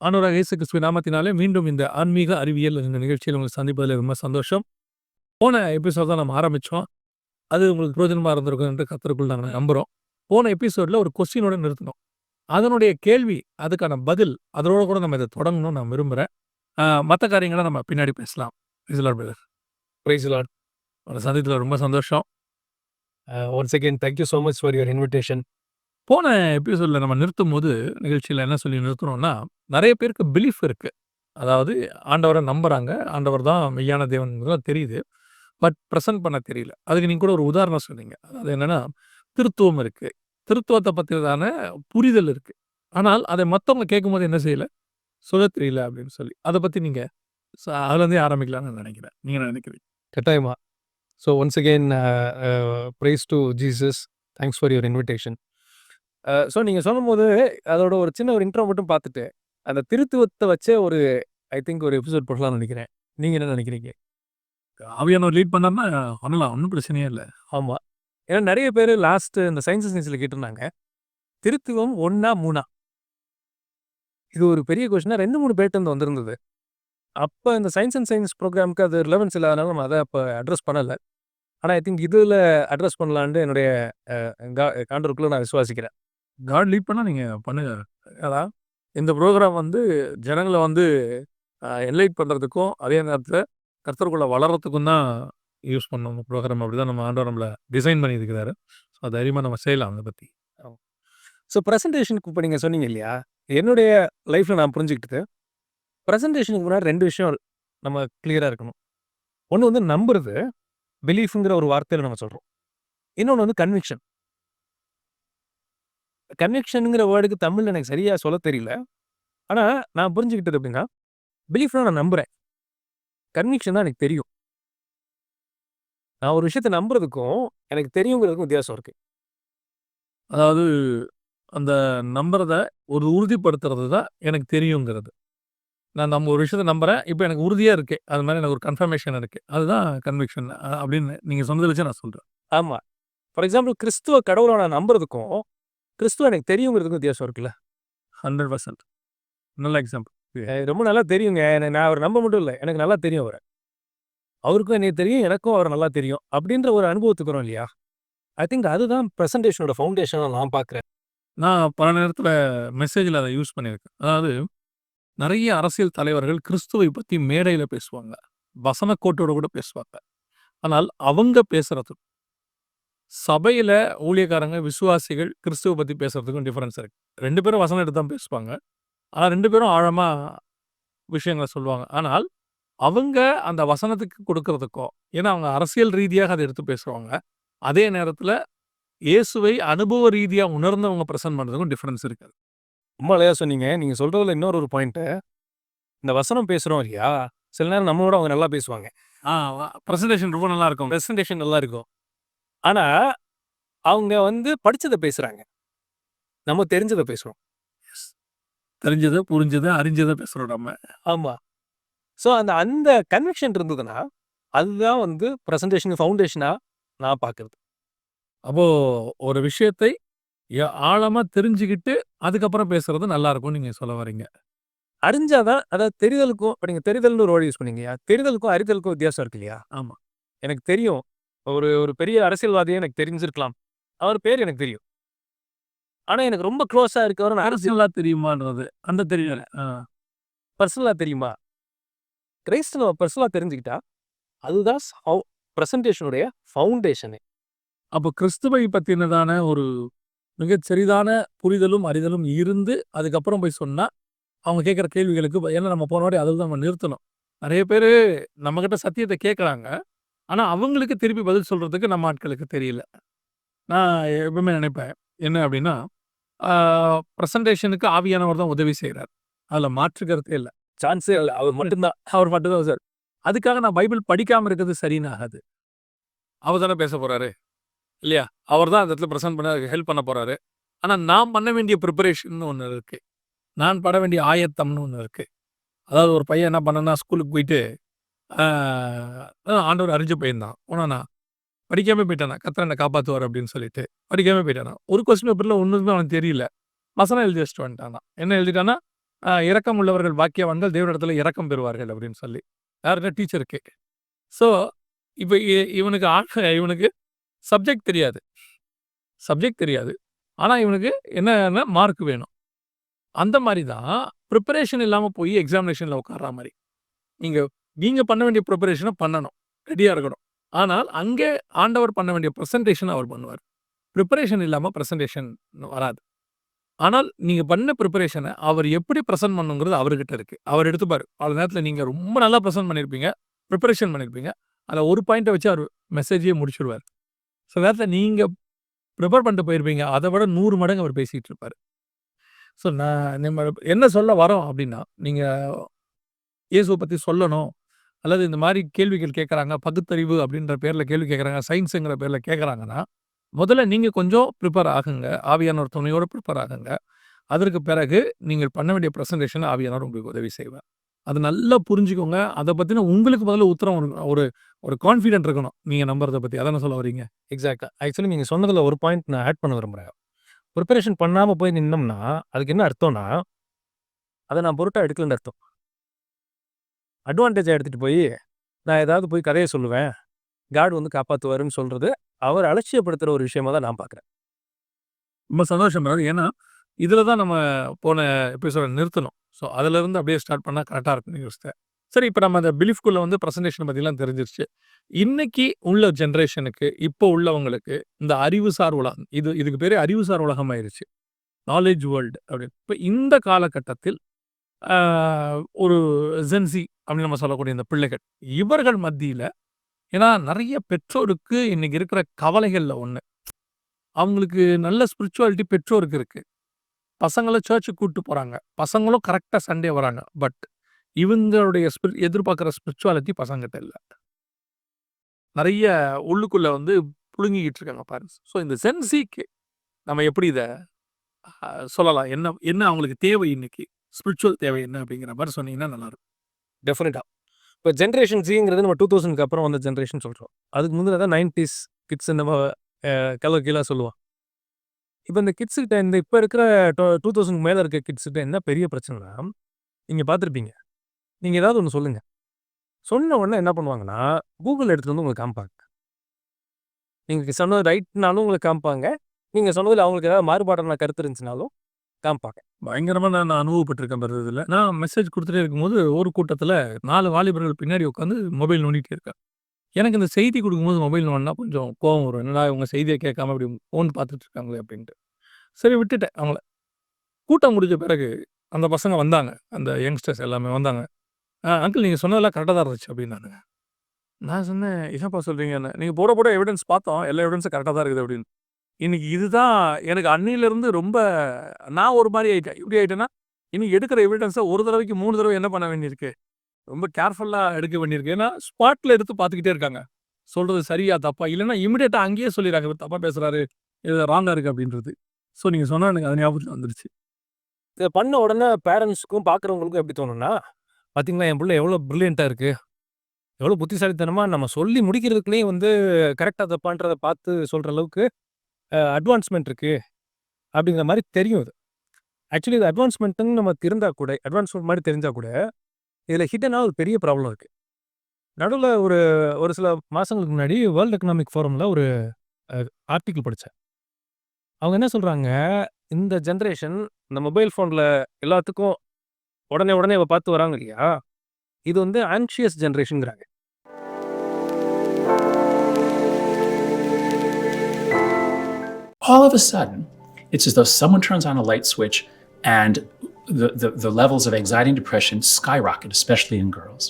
ஆண்டவராக இயேசு கிறிஸ்துவின் நாமத்தினாலே மீண்டும் இந்த ஆன்மீக அறிவியல் இந்த நிகழ்ச்சியில் உங்களை சந்திப்பதில் ரொம்ப சந்தோஷம். போன எபிசோட் தான் நம்ம ஆரம்பிச்சோம். அது உங்களுக்கு பிரயோஜனமா இருந்திருக்கும் என்று கர்த்தருக்குள் நாங்க நம்புறோம். போன எபிசோட்ல ஒரு கொஸ்டினோட நிறுத்தினோம். அதனுடைய கேள்வி, அதுக்கான பதில், அதோட கூட நம்ம இத தொடங்கணும்னு நான் விரும்புறேன். மத்த காரியங்கள நம்ம பின்னாடி பேசலாம். Praise the Lord brother. Praise the Lord. உங்கள சந்தித்ததுல ரொம்ப சந்தோஷம். Once again thank you so much for your invitation. போன எபிசோட்ல நம்ம நிறுத்தும்போது, நிகழ்ச்சியில என்ன சொல்லி நிறுத்துனோம்னா, நெறைய பேருக்கு பிலீஃப் இருக்கு. அதாவது ஆண்டவர நம்புறாங்க. ஆண்டவர் தான் மெய்யான தேவன்ங்கிறது தெரியுது. பட் பிரசன்ட் பண்ண தெரியல. அதுக்கு நீங்க கூட ஒரு உதாரணம் சொன்னீங்க. அது என்னன்னா, திருத்துவம் இருக்கு. திருத்துவத்த பத்தினதான புரிதல் இருக்கு. ஆனால் அதை மத்தவங்க கேட்கும்போது என்ன செய்யல? சொல்லத் தெரியல அப்படின்னு சொல்லி. அத பத்தி நீங்க அதுலருந்தே ஆரம்பிக்கலாம்னு நெனைக்கிறேன். நீங்க என்ன நெனைக்கிறீங்க? கட்டாயமா. So once again praise to Jesus. Thanks for your invitation. So நீங்க சொல்லும்போது அதோட ஒரு சின்ன ஒரு இன்ட்ரோ மட்டும் பார்த்துட்டு, அந்த திருத்துவத்த வச்சே ஒரு ஐ திங்க் ஒரு எபிசோட் போடலாம்னு நெனைக்கிறேன். நீங்க என்ன நெனைக்கிறீங்க? ஆவியானவர் லீட் பண்ணாருன்னா பண்ணலாம். ஒண்ணும் பிரச்சனையே இல்ல. ஆமா. ஏன்னா நெறைய பேரு லாஸ்ட் இந்த சயின்ஸ் சயின்ஸ்ல கேட்டிருந்தாங்க. திருத்துவம் 1ஆ 3ஆ? இது ஒரு பெரிய கொஸ்டினா 2, 3 பேட்டர்ன் வந்திருந்தது. அப்ப இந்த சயின்ஸ் அண்ட் சயின்ஸ் ப்ரோகிராம்க்கு அது ரிலவன்ஸ் இல்லாதனால நம்ம அத அப்ப அட்ரஸ் பண்ணல. ஆனா ஐ திங்க் இதுல அட்ரஸ் பண்ணலான்ட்டு என்னுடைய ஆண்டவருக்குள்ள நான் விசுவாசிக்கிறேன். காட் லீட் பண்ணா நீங்க பண்ணுங்க. அதான் இந்த புரோகிராம் வந்து ஜனங்கள வந்து என்லைட் பண்றதுக்கும், அதே நேரத்தில கர்த்தருக்குள்ள வளர்றதுக்கும் தான் யூஸ் பண்ணணும் இந்த புரோகிராம். அப்படிதான் நம்ம ஆண்டவர் நம்மள டிசைன் பண்ணியிருக்கிறாரு. ஸோ தைரியமா நம்ம செய்யலாம் அத பத்தி. ஸோ பிரசன்டேஷனுக்கு இப்ப நீங்க சொன்னீங்க இல்லையா? என்னுடைய லைஃப்ல நான் புரிஞ்சுக்கிட்டது, பிரசன்டேஷனுக்கு முன்னாடி 2 விஷயம் நம்ம கிளியரா இருக்கணும். ஒண்ணு வந்து நம்புறது, பிலீஃப்ங்கிற ஒரு வார்த்தையில நம்ம சொல்றோம். இன்னொன்னு வந்து கன்விக்ஷன். கன்விக்ஷன்ங்கிற வேர்டுக்கு தமிழ்ல எனக்கு சரியா சொல்லத் தெரியல. ஆனா நான் புரிஞ்சுக்கிட்டது எப்படின்னா, பிலீஃப்னா நான் நம்புறேன். கன்விக்ஷன் தான் எனக்கு தெரியும். நான் ஒரு விஷயத்த நம்புறதுக்கும், எனக்கு தெரியுங்கிறதுக்கும் வித்தியாசம் இருக்கு. அதாவது அந்த நம்புறத ஒரு உறுதிப்படுத்துறது தான் எனக்கு தெரியுங்கிறது. நான் ஒரு விஷயத்த நம்புறேன். இப்ப எனக்கு உறுதியா இருக்கு. அது மாரி எனக்கு ஒரு கன்ஃபர்மேஷன் இருக்கு. அதுதான் கன்விக்ஷன் அப்படின்னு நீங்க சொன்னத வச்சு நான் சொல்றேன். ஆமா. ஃபார் எக்ஸாம்பிள் கிறிஸ்துவ கடவுளா நான் நம்புறதுக்கும், கிறிஸ்துவ எனக்கு தெரியுங்கிறதுக்கும் வித்தியாசம் இருக்குல்ல. 100% நல்ல எக்ஸாம்பிள். ரொம்ப நல்லா தெரியுங்க. நான் அவர நம்ப மட்டும் இல்ல. எனக்கு நல்லா தெரியும் அவர. அவருக்கும் என்னைய தெரியும். எனக்கும் அவர நல்லா தெரியும். அப்படின்ற ஒரு அனுபவத்துக்கு வரோம் இல்லையா? ஐ திங்க் அதுதான் பிரசன்டேஷனோட ஃபவுண்டேஷனா நான் பார்க்குறேன். நான் பல நேரத்தில மெசேஜ்ல அத யூஸ் பண்ணியிருக்கேன். அதாவது நெறைய அரசியல் தலைவர்கள் கிறிஸ்துவை பத்தி மேடையில பேசுவாங்க. வசனக்கோட்டோட கூட பேசுவாங்க. ஆனால் அவங்க பேசுறது சபையில ஊழியக்காரங்க, விசுவாசிகள் கிறிஸ்துவ பத்தி பேசுறதுக்கும் டிஃபரன்ஸ் இருக்கு. 2 பேரும் வசனம் எடுத்து தான் பேசுவாங்க. ஆனா 2 பேரும் ஆழமா விஷயங்கள சொல்லுவாங்க. ஆனால் அவங்க அந்த வசனத்துக்கு கொடுக்கறதுக்கும், ஏன்னா அவங்க அரசியல் ரீதியாக அத எடுத்து பேசுவாங்க. அதே நேரத்தில இயேசுவை அனுபவ ரீதியா உணர்ந்தவங்க பிரசன்ட் பண்றதுக்கும் டிஃபரன்ஸ் இருக்கு. ரொம்ப அழகா சொன்னீங்க. நீங்க சொல்றதுல இன்னொரு ஒரு பாயிண்ட்டு, இந்த வசனம் பேசுறோம் இல்லையா? சில நேரம் நம்மளோட அவங்க நல்லா பேசுவாங்க. ஆ பிரசன்டேஷன் ரொம்ப நல்லா இருக்கும். பிரசன்டேஷன் நல்லா இருக்கும். ஆனா, அவங்க வந்து படிச்சத பேசுறாங்க. நம்ம தெரிஞ்சத பேசுறோம். தெரிஞ்சத, புரிஞ்சத, அறிஞ்சத பேசுறோம் நம்ம. ஆமா. ஸோ அந்த கன்விக்ஷன் இருந்ததுன்னா, அதுதான் வந்து பிரசன்டேஷனுக்கு ஃபவுண்டேஷனா நான் பார்க்குறது. அப்போ ஒரு விஷயத்தை ஆழமா தெரிஞ்சுக்கிட்டு, அதுக்கப்புறம் பேசுறது நல்லாருக்கும்னு நீங்க சொல்ல வர்றீங்க. அறிஞ்சா தான் அதாவது தெரிதலுக்கும் இப்ப நீங்க தெரிதல்னு ஒரு வேர்ட் யூஸ் பண்ணீங்க இல்லையா? தெரிதலுக்கும் அறிதலுக்கும் வித்தியாசம் இருக்கு இல்லையா? ஆமா. எனக்கு தெரியும். ஒரு ஒரு பெரிய அரசியல்வாதிய எனக்கு தெரிஞ்சிருக்கலாம். அவர் பேர் எனக்கு தெரியும். ஆனா எனக்கு ரொம்ப க்ளோஸா இருக்கவர நான் பர்சனலா தெரியுமான்றது. அந்த தெரியல. பர்சனலா தெரியுமா? கிரைஸ்த நம்ம பர்சனலா தெரிஞ்சுக்கிட்டா, அதுதான் பிரசன்டேஷனுடைய ஃபவுண்டேஷனே. அப்போ கிறிஸ்துவை பத்தினதான ஒரு மிகச் சிறிதான புரிதலும், அறிதலும் இருந்து, அதுக்கப்புறம் போய் சொன்னா, அவங்க கேட்கிற கேள்விகளுக்கு ஏன்னா நம்ம போன வாட்டி அதில தான் நம்ம நிறுத்தணும். நெறைய பேரு நம்மகிட்ட சத்தியத்த கேட்கறாங்க. ஆனா, அவங்களுக்கு திருப்பி பதில் சொல்றதுக்கு நம்ம ஆட்களுக்கு தெரியல. நான் எப்பவுமே நினைப்பேன். என்ன அப்டின்னா, ஆ பிரசன்டேஷனுக்கு ஆவியானவர் தான் உதவி செய்றார். அதுல மாற்று கருத்தே இல்ல. சான்ஸே இல்ல. அவர் மட்டும் தான். அவர் மட்டும் தான் சார். அதுக்காக நான் பைபிள் படிக்காம இருக்கிறது சரின்னு ஆகாது. அவர் தானே பேச போறாரு. இல்லையா? அவர் தான் அந்த இடத்துல பிரசன்ட் பண்ண ஹெல்ப் பண்ண போறாரு. ஆனா, நான் பண்ண வேண்டிய பிரிப்பரேஷன்னு ஒண்ணு இருக்கு. நான் பட வேண்டிய ஆயத்தம்னு ஒண்ணு இருக்கு. அதாவது ஒரு பையன் என்ன பண்ணான்னா, ஸ்கூலுக்கு போயிட்டு, ஆ ஆண்டவர் அறிஞ்ச பையன் தான். போனானா, படிக்காம போயிட்டானா, கர்த்தர் என்ன காப்பாத்துவார் அப்படின்னு சொல்லிட்டு. படிக்காம போயிட்டானா. ஒரு கொஸ்டின் பேப்பர்ல ஒண்ணுமே அவனுக்கு தெரியல. வசனம் எழுதி வச்சுட்டு வந்துட்டானா. என்ன எழுதிட்டான்னா, இரக்கம் உள்ளவர்கள் பாக்கியவான்கள் தேவனிடத்துல இரக்கம் பெறுவார்கள் அப்படின்னு சொல்லி. யாருன்னா டீச்சருக்கு. ஸோ இப்ப இவனுக்கு சப்ஜெக்ட் தெரியாது. சப்ஜெக்ட் தெரியாது. ஆனா இவனுக்கு என்னன்னா மார்க் வேணும். அந்த மாரி தான் பிரிப்பரேஷன் இல்லாம போய் எக்ஸாமினேஷன்ல உட்கார்ற மாரி. நீங்க பண்ண வேண்டிய பிரிப்பரேஷன பண்ணணும். ரெடியா இருக்கணும். ஆனால் அங்கே ஆண்டவர் பண்ண வேண்டிய பிரசன்டேஷன அவர் பண்ணுவார். பிரிப்பரேஷன் இல்லாம பிரசன்டேஷன் வராது. ஆனால் நீங்க பண்ண பிரிப்பரேஷன அவர் எப்படி பிரசன்ட் பண்ணணுங்கிறது அவர்கிட்ட இருக்கு. அவர் எடுத்துப்பாரு. அந்த நேரத்துல நீங்க ரொம்ப நல்லா பிரசன்ட் பண்ணியிருப்பீங்க. பிரிப்பரேஷன் பண்ணியிருப்பீங்க. அதுல ஒரு பாயிண்ட்ட வச்சு அவர் மெசேஜையே முடிச்சுருவாரு. சில நேரத்துல நீங்க பிரிப்பேர் பண்ணிட்டு போயிருப்பீங்க. அத விட 100 மடங்கு அவர் பேசிட்டு இருப்பாரு. ஸோ நம்ம என்ன சொல்ல வரோம் அப்படின்னா, நீங்க இயேசுவ பத்தி சொல்லணும். அல்லது இந்த மாரி கேள்விகள் கேட்கறாங்க. பகுத்தறிவு அப்படின்ற பேர்ல கேள்வி கேட்கறாங்க. சயின்ஸ்ங்கிற பேர்ல கேட்கறாங்கன்னா, முதல்ல நீங்க கொஞ்சம் பிரிப்பேர் ஆகுங்க. ஆவியானவர் துணையோட பிரிப்பேர் ஆகுங்க. அதற்கு பிறகு நீங்கள் பண்ண வேண்டிய பிரசன்டேஷன் ஆவியானவர் உங்களுக்கு உதவி செய்வார். அது நல்லா புரிஞ்சுக்கோங்க. அத பத்தின உங்களுக்கு முதல்ல உத்தரம் ஒரு ஒரு கான்ஃபிடென்ட் இருக்கணும். நீங்க நம்புறத பத்தி. அதானே சொல்ல வர்றீங்க? எக்ஸாக்ட்டா. ஆக்சுவலி நீங்க சொன்னதுல ஒரு பாயிண்ட் நான் ஆட் பண்ண விரும்புறேன். பிரிப்பரேஷன் பண்ணாம போய் நின்னோம்னா, அதுக்கு என்ன அர்த்தம்னா, அத நான் பொருட்டா எடுக்கலன்னு அர்த்தம். அட்வான்டேஜா எடுத்துட்டு போய், நான் ஏதாவது போய் கதைய சொல்லுவேன். காட் வந்து காப்பாத்துவாருன்னு சொல்றது, அவர் அலட்சியப்படுத்துற ஒரு விஷயமா தான் நான் பார்க்குறேன். ரொம்ப சந்தோஷம் மேடம். ஏன்னா, இதுல தான் நம்ம போன எபிசோட நிறுத்தணும். ஸோ அதுலருந்து அப்படியே ஸ்டார்ட் பண்ணா கரெக்ட்டா இருக்கும்னு யோசிச்சேன். சரி, இப்ப நம்ம அந்த பிலீஃப்குள்ள வந்து பிரசன்டேஷன் பத்திலாம் தெரிஞ்சிருச்சு. இன்னைக்கு உள்ள ஜெனரேஷனுக்கு, இப்போ உள்ளவங்களுக்கு இந்த அறிவுசார் உலகம், இதுக்கு பேரு அறிவுசார் உலகம் ஆயிருச்சு. நாலேட்ஜ் வேர்ல்டு அப்படின்னு. இப்ப இந்த காலகட்டத்தில் ஆ ஒரு ஜென்ஸி அப்படின்னு நம்ம சொல்லக்கூடிய இந்த பிள்ளைகள், இவர்கள் மத்தியில ஏன்னா நெறைய பெற்றோருக்கு இன்னைக்கு இருக்கிற கவலைகள்ல ஒண்ணு. அவங்களுக்கு நல்ல ஸ்பிரிச்சுவாலிட்டி பெற்றோருக்கு இருக்கு. பசங்கள சர்ச்சுக்கு கூட்டு போறாங்க. பசங்களும் கரெக்ட்டா சண்டே வராங்க. பட் இவங்களுடைய எதிர்பார்க்கிற ஸ்பிரிச்சுவாலிட்டி பசங்ககிட்ட இல்ல. நெறைய உள்ளுக்குள்ள வந்து புழுங்கிக்கிட்டு இருக்காங்க பேரண்ட்ஸ். ஸோ இந்த ஜென்ஸிக்கு நம்ம எப்படி இத சொல்லலாம்? என்ன அவங்களுக்கு தேவை இன்னைக்கு? ஸ்பிரிச்சுவல் தேவை என்ன அப்படிங்கிற மாரி சொன்னீங்கன்னா நல்லாருக்கும். டெஃபினட்டா. இப்ப ஜெனரேஷன் ஜிங்கிறது நம்ம 2000க்கு அப்புறம் வந்த ஜெனரேஷன் சொல்றோம். அதுக்கு முந்தின தான் 90ஸ் கிட்ஸ் நம்ம கலோக்கியலா சொல்லுவோம். இப்ப இந்த கிட்ஸ் கிட்ட இப்ப இருக்கிற 2000க்கு மேல இருக்க கிட்ஸ் கிட்ட என்ன பெரிய பிரச்சனைனா, நீங்க பார்த்திருப்பீங்க. நீங்க ஏதாவது ஒண்ணு சொல்லுங்க. சொன்ன உடனே என்ன பண்ணுவாங்கன்னா, Google எடுத்துட்டு வந்து உங்களுக்கு காமிப்பாங்க. நீங்க சொன்னது ரைட்னாலும் உங்களுக்கு காமிப்பாங்க. நீங்க சொன்னதுல அவங்களுக்கு ஏதாவது மாறுபாடான கருத்து இருந்துச்சுனாலும் காமிப்பாங்க. பயங்கரமா நான் அனுபவப்பட்டுருக்கேன் பாரு இதுல. நான் மெசேஜ் குடுத்துட்டே இருக்கும்போது, ஒரு கூட்டத்துல 4 வாலிபர்கள் பின்னாடி உட்காந்து மொபைல் நோண்டிட்டே இருக்காங்க. எனக்கு இந்த செய்தி குடுக்கும்போது மொபைல் நோண்டுனா கொஞ்சம் கோவம் வரும். என்னடா இவங்க செய்திய கேட்காம இப்படி ஃபோன் பார்த்துட்டு இருக்காங்களே அப்படின்ட்டு. சரி விட்டுட்டேன் அவங்கள. கூட்டம் முடிஞ்ச பிறகு அந்த பசங்க வந்தாங்க. அந்த யங்ஸ்டர்ஸ் எல்லாமே வந்தாங்க. அங்கிள் நீங்க சொன்னதெல்லாம் கரெக்ட்டா தான் இருந்துச்சு அப்படின்னானுங்க. நான் சொன்னேன், "என்னப்பா சொல்றீங்கன்னு?" "நீங்க போட போட எவிடன்ஸ் பார்த்தோம். எல்லா எவிடன்ஸும் கரெக்ட்டா தான் இருக்குது" அப்படின்னு. இன்னைக்கு இதுதான் எனக்கு அன்னையிலிருந்து ரொம்ப நான் ஒரு மாரி ஆயிட்டேன். எப்படி ஆயிட்டேன்னா, இனி எடுக்கிற எவிடன்ஸ ஒரு தடவைக்கு 3 தடவ என்ன பண்ண வேண்டியிருக்கு? ரொம்ப கேர்ஃபுல்லா எடுக்க வேண்டியிருக்கு. ஏன்னா, ஸ்பாட்ல எடுத்து பார்த்துக்கிட்டே இருக்காங்க. சொல்றது சரியா? தப்பா? இல்லன்னா இமிடியேட்டா அங்கேயே சொல்லிர்றாங்க. இவர் தப்பா பேசுறாரு. இது ராங்கா இருக்கு அப்படின்றது. ஸோ நீங்க சொன்னா எனக்கு அது ஞாபகத்துக்கு வந்துருச்சு. இத பண்ண உடனே பேரண்ட்ஸ்க்கும் பார்க்குறவங்களுக்கும் எப்படி தோணும்னா, "பார்த்தீங்களா என் புள்ள எவ்வளோ பிரில்லியன்ட்டா இருக்கு. எவ்வளோ புத்திசாலித்தனமா நம்ம சொல்லி முடிக்கிறதுக்குள்ளயே வந்து கரெக்ட்டா தப்பான்றத பார்த்து சொல்ற அளவுக்கு அட்வான்ஸ்மென்ட் இருக்கு." அப்படிங்கிற மாரி தெரியும் இது. ஆக்சுவலி இது அட்வான்ஸ்மென்ட்ன்னு நமக்கு இருந்தா கூட அட்வான்ஸ்மென்ட் மாரி தெரிஞ்சா கூட, இதில ஹிட்டனா ஒரு பெரிய ப்ராப்ளம் இருக்கு. நடுவுல ஒரு ஒரு சில மாசங்களுக்கு முன்னாடி வேர்ல்ட் எக்கனாமிக் ஃபோரம்ல ஒரு ஆர்டிக்கிள் படிச்சேன். அவங்க என்ன சொல்றாங்க, இந்த ஜெனரேஷன் இந்த மொபைல் ஃபோன்ல எல்லாத்துக்கும் உடனே உடனே பார்த்து வராங்க இல்லையா? இது வந்து anxious ஜெனரேஷன்ங்கிறாங்க. All of a sudden, it's as though someone turns on a light switch and the levels of anxiety and depression skyrocket, especially in girls.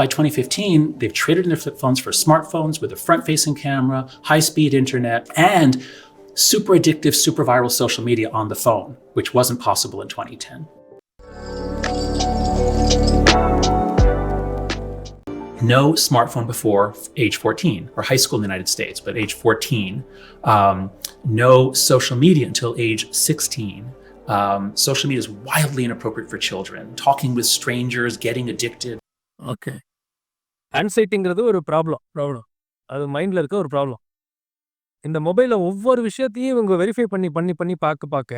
By 2015, they've traded in their flip phones for smartphones with a front-facing camera, high-speed internet, and super addictive, super viral social media on the phone, which wasn't possible in 2010. No smartphone before age 14, or high school in the United States, but age 14. No social media until age 16. Social media is wildly inappropriate for children. Talking with strangers, getting addicted. Okay. ஆன்சைட்டிங்கிறது ஒரு problem. அது மைண்ட்ல இருக்க ஒரு problem. இந்த மொபைல்ல ஒவ்வொரு விஷயத்தையும் இவங்க வெரிஃபை பண்ணி பார்க்க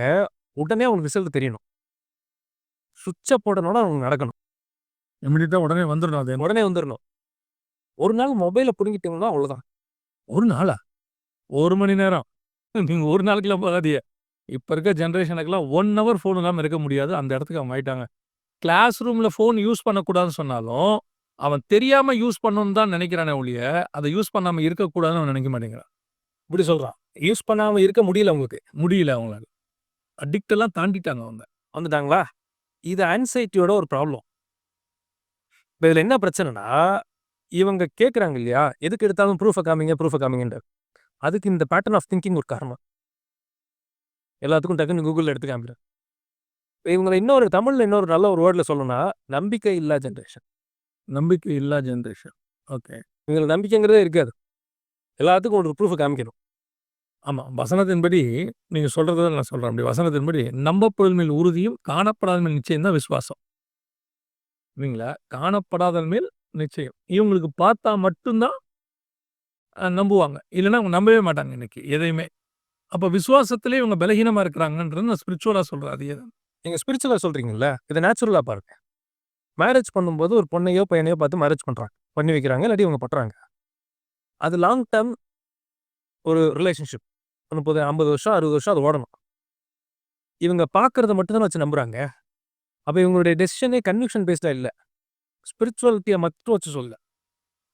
உடனே அவங்களுக்கு ரிசல்ட் தெரியணும். சுவிட்ச போடணும்னா அவங்க நடக்கணும். இமிடியேட்டா உடனே வந்துடணும் அது. உடனே வந்துரணும். ஒரு நாள் மொபைல புடுங்கிட்டீங்கன்னா அவ்வளோதான். ஒரு நாளா? 1 மணி நேரம். நீங்க ஒரு நாளைக்குலாம் போகாதீங்க. இப்ப இருக்க ஜெனரேஷனுக்குலாம் 1 ஹவர் ஃபோன் இல்லாம இருக்க முடியாது. அந்த இடத்துக்கு அவங்க ஆயிட்டாங்க. கிளாஸ் ரூம்ல ஃபோன் யூஸ் பண்ணக்கூடாதுன்னு சொன்னாலும், அவன் தெரியாம யூஸ் பண்ணணும்னு தான் நினைக்கிறானே ஒழிய, அத யூஸ் பண்ணாம இருக்கக்கூடாதுன்னு அவன் நினைக்க மாட்டேங்கிறான். இப்படி சொல்றான். யூஸ் பண்ணாம இருக்க முடியல அவங்களுக்கு. முடியல அவங்களால. அடிக்ட் எல்லாம் தாண்டிட்டாங்க அவங்க. வந்துட்டாங்களா? இது ஆன்சைட்டியோட ஒரு ப்ராப்ளம். இப்ப இதுல என்ன பிரச்சனைனா, இவங்க கேட்கறாங்க இல்லையா? எதுக்கு எடுத்தாலும் ப்ரூஃப காமிங்கன்ட்டு. அதுக்கு இந்த பேட்டர்ன் ஆஃப் திங்கிங் ஒரு காரணம். எல்லாத்துக்கும் டக்குன்னு கூகுள்ல எடுத்து காமிக்கிறேன். இவங்கள தமிழ்ல இன்னொரு நல்ல ஒரு வேர்ட்ல சொல்லணும்னா, நம்பிக்கை இல்லா ஜெனரேஷன். நம்பிக்கை இல்லா ஜெனரேஷன். ஓகே. இவங்களுக்கு நம்பிக்கைங்கிறதே இருக்காது. எல்லாத்துக்கும் ஒரு ப்ரூஃப காமிக்கணும். ஆமா. வசனத்தின்படி நீங்க சொல்றத நான் சொல்றேன். அப்படி வசனத்தின்படி நம்பப்பொருள் மேல் உறுதியும், காணப்படாத மேல் நிச்சயம் தான் விசுவாசம். இல்லைங்களா? காணப்படாத மேல் நிச்சயம். இவங்களுக்கு பார்த்தா மட்டும் தான் நம்புவாங்க. இல்லன்னா அவங்க நம்பவே மாட்டாங்க இன்னைக்கு எதையுமே. அப்ப விசுவாசத்திலே இவங்க பலகீனமா இருக்கிறாங்கன்றது நான் ஸ்பிரிச்சுவலா சொல்றேன். அதே தான். நீங்க ஸ்பிரிச்சுவலா சொல்றீங்கல்ல, இத நேச்சுரலா பாருங்க. மேரேஜ் பண்ணும்போது ஒரு பொண்ணையோ, பையனையோ பார்த்து மேரேஜ் பண்றாங்க. பண்ணி வைக்கிறாங்க. இல்லாட்டி இவங்க பண்றாங்க. அது லாங் டெர்ம் ஒரு ரிலேஷன்ஷிப். 30, 50 வருஷம், 60 வருஷம் அது ஓடணும். இவங்க பார்க்கறத மட்டும் தான வச்சு நம்புறாங்க. அப்ப இவங்களுடைய டெசிஷனே கன்விக்ஷன் பேஸ்டா இல்ல. ஸ்பிரிச்சுவாலிட்டிய மட்டும் வச்சு சொல்லல.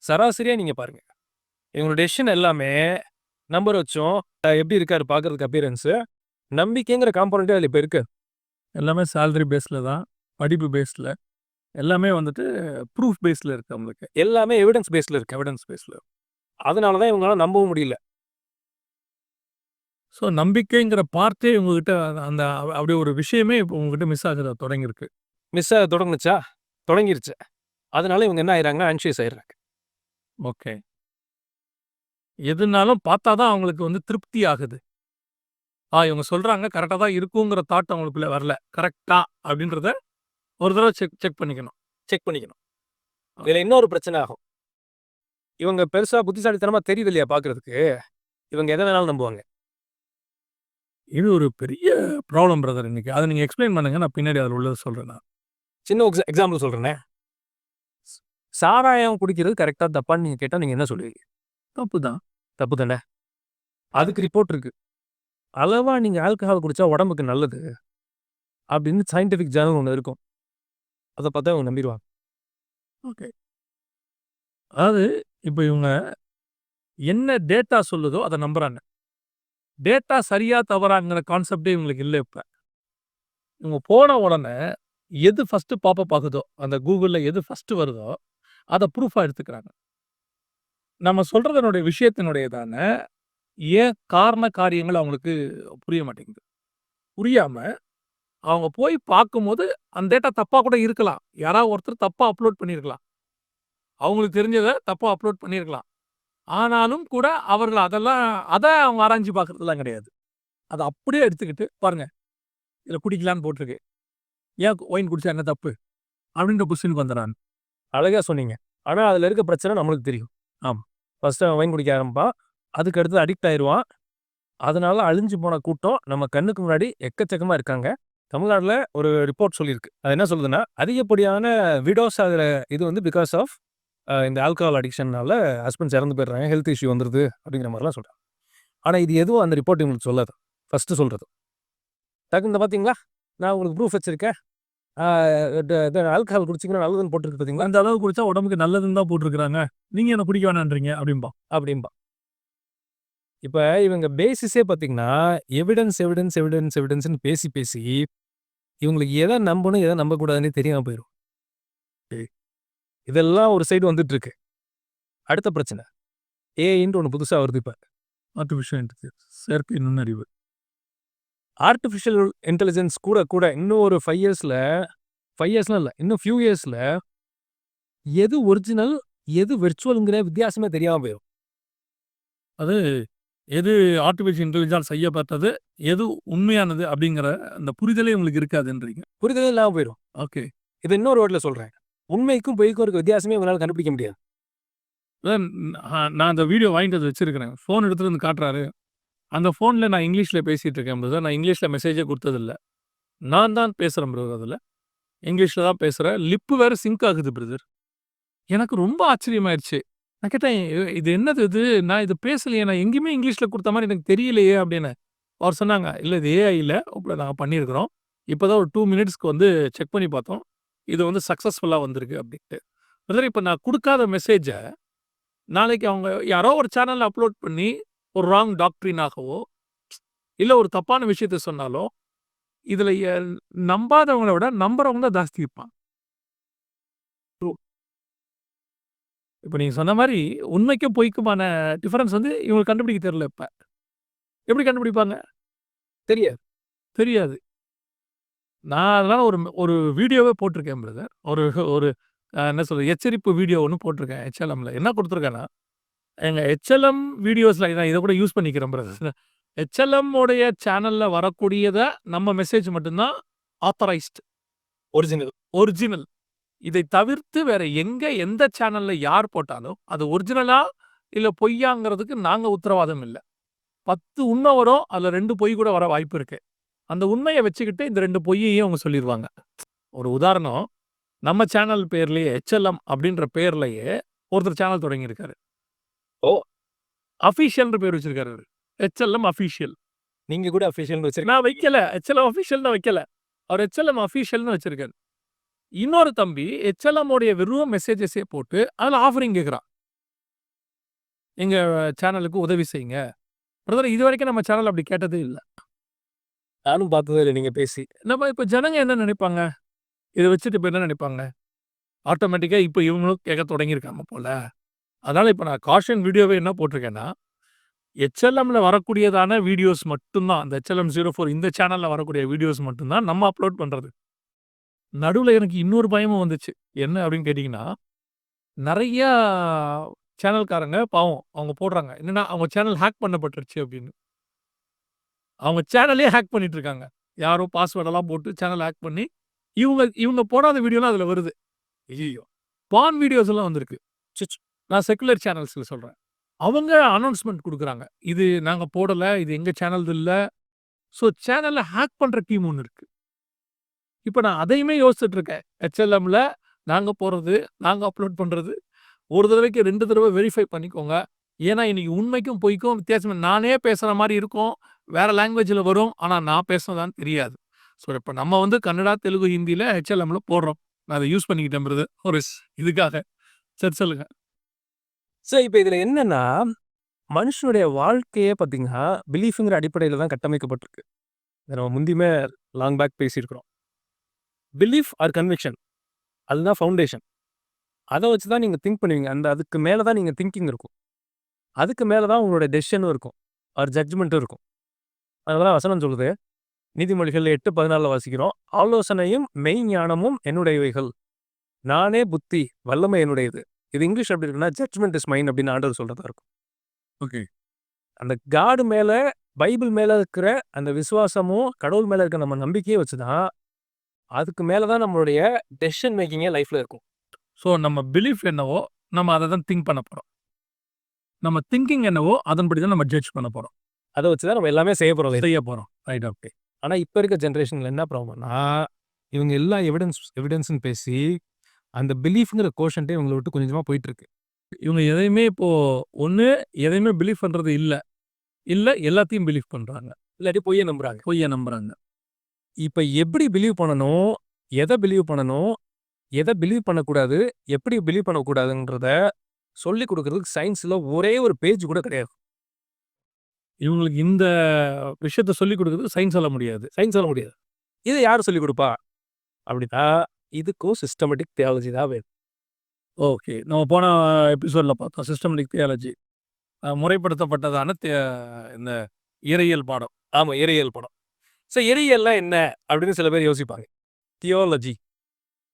சராசரியா நீங்க பாருங்க. இவங்களோட டெசிஷன் எல்லாமே நம்பர் வச்சும், எப்படி இருக்காரு பார்க்கறதுக்கு அப்பியரன்ஸ், நம்பிக்கைங்கிற காம்போனன்ட்டே அதுல இப்ப இருக்கு. எல்லாமே சேலரி பேஸ்ல தான். படிப்பு பேஸ்ல. எல்லாமே வந்துட்டு ப்ரூஃப் பேஸ்ல இருக்கு அவங்களுக்கு. எல்லாமே எவிடன்ஸ் பேஸ்ல இருக்கு. எவிடன்ஸ் பேஸ்ல. அதனால தான் இவங்களால நம்பவும் முடியல. ஸோ நம்பிக்கைங்கிற பார்ட்டே உங்ககிட்ட அந்த அப்படி ஒரு விஷயமே இப்போ உங்ககிட்ட மிஸ் ஆகுது தொடங்கியிருக்கு. மிஸ் ஆக தொடங்குனுச்சா? தொடங்கிருச்சு. அதனால இவங்க என்ன ஆயிடுறாங்கன்னா, ஆன்ஷியஸ் ஆயிடுறாங்க. ஓகே. எதுனாலும் பார்த்தா தான் அவங்களுக்கு வந்து திருப்தி ஆகுது. இவங்க சொல்றாங்க கரெக்ட்டா தான் இருக்குங்கிற தாட் அவங்களுக்குள்ள வரல. கரெக்ட்டா அப்படின்றத ஒரு தடவ செக் பண்ணிக்கணும். செக் பண்ணிக்கணும். இதுல இன்னொரு பிரச்சனை ஆகும். இவங்க பெருசா புத்திசாலித்தனமா தெரியுது இல்லையா பார்க்கறதுக்கு, இவங்க எத வேணாலும் நம்புவாங்க. இது ஒரு பெரிய ப்ராப்ளம் பிரதர் இன்னைக்கு. அத நீங்க எக்ஸ்பிளைன் பண்ணுங்க. நான் பின்னாடி அதுல உள்ளத சொல்றேன் நான். சின்ன எக்ஸாம்பிள் சொல்றேனே. சாராயம் குடிக்கிறது கரெக்ட்டா தப்பான்னு நீங்க கேட்டா நீங்க என்ன சொல்லுவீங்க? தப்பு தான். தப்பு தானே? அதுக்கு ரிப்போர்ட் இருக்கு. அளவா நீங்க ஆல்கஹால் குடிச்சா உடம்புக்கு நல்லது. அப்படின்னு சயின்டிஃபிக் ஜர்னல் ஒண்ணு இருக்கும். அத பார்த்தா இவங்க நம்பிருவாங்க. ஓகே. அதாவது இப்ப இவங்க என்ன டேட்டா சொல்லுதோ அத நம்புறாங்க. டேட்டா சரியா தவறாங்கிற கான்செப்டே இவங்களுக்கு இல்ல இப்ப. இவங்க போன உடனே எது ஃபர்ஸ்ட் பாப்பப் ஆகுதோ, அந்த கூகுள்ல எது ஃபர்ஸ்ட் வருதோ, அத ப்ரூஃபா எடுத்துக்கிறாங்க. நம்ம சொல்றதனுடைய விஷயத்தினுடையதான ஏன் காரண காரியங்கள் அவங்களுக்கு புரிய மாட்டேங்குது. புரியாம அவங்க போய் பார்க்கும்போது அந்த டேட்டா தப்பா கூட இருக்கலாம். யாராவது ஒருத்தர் தப்பா அப்லோட் பண்ணியிருக்கலாம். அவங்களுக்கு தெரிஞ்சத தப்பா அப்லோட் பண்ணியிருக்கலாம். ஆனாலும் கூட அவர்கள் அத அவங்க ஆராய்ஞ்சு பார்க்கறதெல்லாம் கிடையாது. அத அப்படியே எடுத்துக்கிட்டு பாருங்க. இதுல குடிக்கலான்னு போட்டிருக்கு. ஏன் ஒயின் குடிச்சா என்ன தப்பு? அப்படின்ற கொஸ்டினுக்கு வந்துறாங்க. அழகா சொன்னீங்க. ஆனா அதுல இருக்க பிரச்சனை நம்மளுக்கு தெரியும். ஆமா. ஃபர்ஸ்ட் அவன் ஒயின் குடிக்க ஆரம்பிப்பான். அதுக்கு அடுத்து அடிக்ட் ஆயிருவான். அதனால அழிஞ்சு போன கூட்டம் நம்ம கண்ணுக்கு முன்னாடி எக்கச்சக்கமா இருக்காங்க. தமிழ்நாடுல ஒரு ரிப்போர்ட் சொல்லியிருக்கு. அது என்ன சொல்லுதுன்னா, அதிகப்படியான விடோஸ் ஆகுற இது வந்து பிகாஸ் ஆஃப் இந்த ஆல்கஹால் அடிக்ஷன்னால ஹஸ்பண்ட்ஸ் இறந்து போயிடுறாங்க. ஹெல்த் இஷ்யூ வந்துருது அப்படிங்கிற மாதிரிலாம் சொல்றாங்க. ஆனா இது எதுவும் அந்த ரிப்போர்ட் உங்களுக்கு சொல்லாது. ஃபர்ஸ்ட் சொல்றது. டக்குன்னு பார்த்தீங்களா? நான் உங்களுக்கு ப்ரூஃப் வச்சிருக்கேன். ஆல்கஹால் குடிச்சிங்கன்னா நல்லதுன்னு போட்டுருக்கு பார்த்தீங்களா? அந்த அளவு குடிச்சா உடம்புக்கு நல்லதுன்னு தான் போட்டிருக்காங்க. நீங்க என்ன குடிக்க வேணான்றீங்க அப்படிம்பா. இப்ப இவங்க பேசிஸே பார்த்தீங்கன்னா, எவிடன்ஸ்ன்னு பேசி இவங்களுக்கு எத நம்பணும், எத நம்பக்கூடாதுன்னே தெரியாம போயிரும். இதெல்லாம் ஒரு சைடு வந்துட்டு இருக்கு. அடுத்த பிரச்சனை. ஏஐன்னு ஒண்ணு புதுசா வருது இப்ப. Artificial intelligence. செயற்கை நுண்ணறிவு. ஆர்டிஃபிஷியல் இன்டெலிஜென்ஸ் கூட இன்னும் ஒரு 5 இயர்ஸ்லாம் இல்ல. இன்னும் ஃபியூ இயர்ஸ்ல எது ஒரிஜினல், எது விர்ச்சுவல்ங்கிற வித்தியாசமே தெரியாம போயிரும். அது எது ஆர்டிஃபிஷியல் இன்டெலிஜென்ஸ் செய்யப்பட்டது, எது உண்மையானது அப்படிங்கிற அந்த புரிதலே உங்களுக்கு இருக்காதுன்றீங்க. புரிதலே இல்லாம போயிரும். ஓகே. இத இன்னொரு வேர்ட்ல சொல்றேன். உண்மைக்கும் பொய்க்கும் இருக்க வித்தியாசமே உங்களால கண்டுபிடிக்க முடியாது. அதான் நான் அந்த வீடியோ வாங்கிட்டு வந்து வச்சிருக்கிறேன். ஃபோன் எடுத்துட்டு வந்து காட்டுறாரு. அந்த ஃபோன்ல நான் இங்கிலீஷ்ல பேசிட்டு இருக்கேன் பிரதர். நான் இங்கிலீஷ்ல மெசேஜே குடுத்ததில்ல. நான் தான் பேசுறேன் பிரதர் அதுல. இங்கிலீஷ்ல தான் பேசுறேன். லிப் வேற சிங்க் ஆகுது பிரதர். எனக்கு ரொம்ப ஆச்சரியமாயிருச்சு. நான் கேட்டேன், இது என்னது இது? நான் இது பேசலையே. நான் எங்கேயுமே இங்கிலீஷ்ல குடுத்த மாரி எனக்கு தெரியலையே" அப்படின்னு. அவர் சொன்னாங்க, "இல்ல இது ஏஐல நாங்க பண்ணியிருக்கிறோம். இப்பதான் ஒரு 2 மினிட்ஸ்க்கு வந்து செக் பண்ணி பார்த்தோம். இது வந்து சக்சஸ்ஃபுல்லா வந்திருக்கு" அப்படின்ட்டு. பிரதர் இப்ப நான் குடுக்காத மெசேஜ நாளைக்கு அவங்க யாரோ ஒரு சேனல்ல அப்லோட் பண்ணி ஒரு ராங் டாக்ட்ரினாகவோ, இல்ல ஒரு தப்பான விஷயத்த சொன்னாலோ, இதுல நம்பாதவங்கள விட நம்புறவங்க தான் ஜாஸ்தி இருப்பாங்க. இப்ப நீங்க சொன்ன மாரி உண்மைக்கும் பொய்க்குமான டிஃபரன்ஸ் வந்து இவங்களுக்கு கண்டுபிடிக்க தெரியல இப்ப. எப்படி கண்டுபிடிப்பாங்க? தெரியாது. தெரியாது. நான் அதனால ஒரு வீடியோவே போட்டிருக்கேன் பிரதர். ஒரு ஒரு என்ன சொல்றது, எச்சரிப்பு வீடியோ ஒண்ணு போட்டிருக்கேன் HLMல. என்ன குடுத்துருக்கேன்னா, எங்க HLM வீடியோஸ்ல நான் இத கூட யூஸ் பண்ணிக்கிறேன் பிரதர். HLM உடைய சேனல்ல வரக்கூடியத நம்ம மெசேஜ் மட்டும் தான் ஆத்தரைஸ்ட். ஒரிஜினல். ஒரிஜினல். இதை தவிர்த்து வேற எங்க எந்த சேனல்ல யார் போட்டாலும், அது ஒரிஜினலா இல்ல பொய்யாங்கிறதுக்கு நாங்க உத்தரவாதம் இல்ல. 10 உண்மை வரும். அதுல 2 பொய் கூட வர வாய்ப்பு இருக்கு. அந்த உண்மைய வச்சுக்கிட்டு இந்த 2 பொய்யையும் அவங்க சொல்லிருவாங்க. ஒரு உதாரணம், நம்ம சேனல் பேர்லயே HLM அப்படின்ற பேர்லயே ஒருத்தர் சேனல் தொடங்கியிருக்காரு. ஓ! அஃபிஷியல்ன்ற பேர் வச்சிருக்காரு அவரு. HLM official. நீங்க கூட அஃபிஷியல்னு வச்சிருக்கீங்க. நான் வைக்கல. HLM அஃபிஷியல்னு வைக்கல. அவர் HLM அஃபிஷியல்னு வச்சிருக்காரு. இன்னொரு தம்பி HLM உடைய வெறும் மெசேஜஸே போட்டு அதுல ஆஃபரிங் கேட்குறான். எங்க சேனலுக்கு உதவி செய்யுங்க. பிரதர் இதுவரைக்கும் நம்ம சேனல் அப்படி கேட்டதே இல்ல. நானும் பார்த்ததே இல்ல நீங்க பேசி. நம்ம இப்ப ஜனங்க என்ன நினைப்பாங்க? இத வச்சுட்டு இப்ப என்ன நினைப்பாங்க? ஆட்டோமேட்டிக்கா இப்ப இவங்களும் கேட்க தொடங்கியிருக்காங்க போல. அதனால இப்ப நான் காஷன் வீடியோவே என்ன போட்டிருக்கேன்னா, HLMல வரக்கூடியதான வீடியோஸ் மட்டும் தான். அந்த HLM04 இந்த சேனல்ல வரக்கூடிய வீடியோஸ் மட்டும் தான் நம்ம அப்லோட் பண்றது. நடுவுல எனக்கு இன்னொரு பயமும் வந்துச்சு. என்ன அப்படின்னு கேட்டீங்கன்னா, நெறைய சேனல்காரங்க பாவம் அவங்க போடுறாங்க. என்னன்னா, அவங்க சேனல் ஹேக் பண்ணப்பட்டுருச்சு அப்படின்னு. அவங்க சேனலே ஹேக் பண்ணிட்டு இருக்காங்க. யாரோ பாஸ்வேர்ட் எல்லாம் போட்டு சேனல் ஹேக் பண்ணி, இவங்க போடாத வீடியோலாம் அதுல வருது. ஐய்யய்யோ! பார்ன் வீடியோஸ் எல்லாம் வந்திருக்கு. அச்சச்சோ! நான் செக்குலர் சேனல்ஸ்ல சொல்றேன். அவங்க அனவுன்ஸ்மென்ட் குடுக்குறாங்க. இது நாங்க போடல. இது எங்க சேனல்து இல்ல. ஸோ சேனல ஹேக் பண்ற டீம் ஒண்ணு இருக்கு. இப்ப நான் அதையுமே யோசிச்சுட்டு இருக்கேன். HLMல நாங்க போடுறது, நாங்க அப்லோட் பண்றது, ஒரு தடவைக்கு 2 தடவ வெரிஃபை பண்ணிக்கோங்க. ஏன்னா இன்னைக்கு உண்மைக்கும் பொய்க்கும் வித்தியாசம். நானே பேசுற மாரி இருக்கும். வேற லாங்குவேஜ்ல வரும். ஆனா நான் பேசுனதான்னு தெரியாது. ஸோ இப்ப நம்ம வந்து கன்னடா, தெலுங்கு, ஹிந்தில HLMல போடுறோம். நான் அத யூஸ் பண்ணிக்கிட்டேன் பிரதர். ஒரு இதுக்காக. சரி சொல்லுங்க. இப்ப இதுல என்னன்னா, மனுஷனுடைய வாழ்க்கையே பார்த்தீங்கன்னா, பிலீஃப்ங்கிற அடிப்படையில தான் கட்டமைக்கப்பட்டிருக்கு. இத நம்ம முந்தியுமே லாங் பேக் பேசியிருக்கிறோம். பிலீஃப் ஆர் கன்விக்ஷன் அதுதான் ஃபவுண்டேஷன். அத வச்சு தான் நீங்க திங்க் பண்ணுவீங்க. அதுக்கு மேல தான் நீங்க திங்கிங் இருக்கும். அதுக்கு மேல தான் உங்களுடைய டெசிஷனும் இருக்கும். ஆர் ஜட்ஜ்மென்ட்டும் இருக்கும். அதனால தான் வசனம் சொல்லுது. நீதிமொழிகள் 8:14 வாசிக்கிறோம். "ஆலோசனையும் மெய்ஞானமும் என்னுடையவைகள். நானே புத்தி, வல்லமை என்னுடையது." இது இங்கிலீஷ் எப்படி இருக்குன்னா, "ஜட்ஜ்மென்ட் இஸ் மைன்" அப்படின்னு ஆண்டவர் சொல்றதா இருக்கும். ஓகே. அந்த காட் மேல, பைபிள் மேல இருக்கிற அந்த விசுவாசமும், கடவுள் மேல இருக்கிற நம்ம நம்பிக்கைய வச்சு தான், அதுக்கு மேல தான் நம்மளுடைய டெசிஷன் மேக்கிங்கே லைஃப்ல இருக்கும். ஸோ நம்ம பிலீஃப் என்னவோ, நம்ம அத தான் திங்க் பண்ண போறோம். நம்ம திங்கிங் என்னவோ, அதன்படி தான் நம்ம ஜட்ஜ் பண்ண போறோம். அத வச்சு தான் நம்ம எல்லாமே செய்ய போறோம். செய்ய போறோம். Right okay. ஆனா இப்ப இருக்க ஜெனரேஷன்ல என்ன ப்ராப்ளம்னா, இவங்க எல்லாம் எவிடன்ஸ்ன்னு பேசி, அந்த பிலீஃப்ங்கிற கோஷன்ட்டே இவங்கள விட்டு கொஞ்சம் கொஞ்சமா போயிட்டு இருக்கு. இவங்க எதையுமே இப்போ ஒண்ணு எதையுமே பிலீவ் பண்றது இல்ல. இல்ல எல்லாத்தையும் பிலீவ் பண்றாங்க. இல்லாட்டி பொய்ய நம்புறாங்க. பொய்ய நம்புறாங்க. இப்ப எப்படி பிலீவ் பண்ணணும்? எத பிலீவ் பண்ணணும்? எத பிலீவ் பண்ணக்கூடாது? எப்படி பிலீவ் பண்ணக்கூடாதுன்றத சொல்லிக் குடுக்குறதுக்கு சயின்ஸ்ல ஒரே ஒரு பேஜ் கூட கிடையாது. இவங்களுக்கு இந்த விஷயத்த சொல்லிக் குடுக்குறது சயின்ஸ் சொல்ல முடியாது. சயின்ஸ் சொல்ல முடியாது. இத யாரு சொல்லிக் குடுப்பா? அப்படின்னா, இதுக்கும் சிஸ்டமேட்டிக் தியாலஜி தான் வேணும். ஓகே. நம்ம போன எபிசோட்ல பார்த்தோம். Systematic theology. முறைப்படுத்தப்பட்டதான இந்த இறையியல் பாடம். ஆமா, இறையியல் படம். இறையியல்னா என்ன? அப்படின்னு சில பேர் யோசிப்பாங்க. தியாலஜி.